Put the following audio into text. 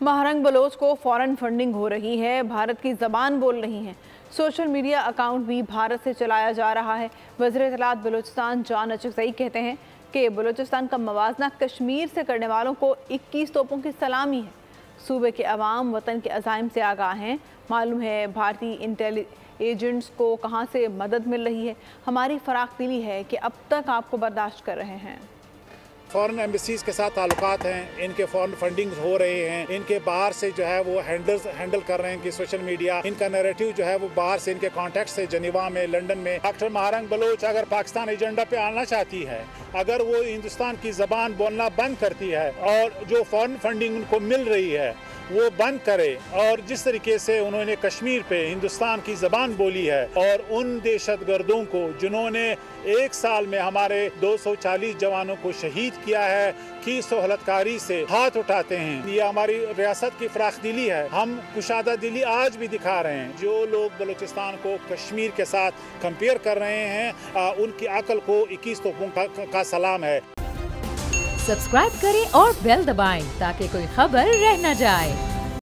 Mahrang Bloch को foreign funding हो रही है, भारत की ज़बान बोल रही हैं। सोशल मीडिया अकाउंट भी भारत से चलाया जा रहा है। वज़ीर इत्तलात बलूचिस्तान जान अचकज़ई कहते हैं कि बलूचिस्तान का मवाजना कश्मीर से करने वालों को 21 तोपों की सलामी है। सूबे के अवाम वतन के अज़ाइम से आगाह हैं। मालूम है भारतीय इंटेली एजेंट्स को कहाँ से मदद मिल रही है। हमारी फराख दिली है कि अब तक आपको बर्दाश्त कर रहे हैं। फॉरेन एम्बेसीज के साथ ताल्लुकात हैं, इनके फॉरेन फंडिंग हो रहे हैं, इनके बाहर से जो है वो हैंडल कर रहे हैं कि सोशल मीडिया इनका नैरेटिव जो है वो बाहर से इनके कॉन्टेक्ट से जनीवा में, लंदन में। डॉक्टर महारंग बलोच अगर पाकिस्तान एजेंडा पे आना चाहती है, अगर वो हिंदुस्तान की ज़बान बोलना बंद करती है और जो फॉरेन फंडिंग उनको मिल रही है वो बंद करे, और जिस तरीके से उन्होंने कश्मीर पे हिंदुस्तान की ज़बान बोली है और उन दहशतगर्दों को जिन्होंने एक साल में हमारे 240 जवानों को शहीद किया है की सोहलतकारी से हाथ उठाते हैं, ये हमारी रियासत की फराख दिली है। हम कुशादा दिली आज भी दिखा रहे हैं। जो लोग बलूचिस्तान को कश्मीर के साथ कंपेयर कर रहे हैं, उनकी अकल को 21 तोपों का सलाम है। सब्सक्राइब करें और बेल दबाएं ताकि कोई खबर रह न जाए।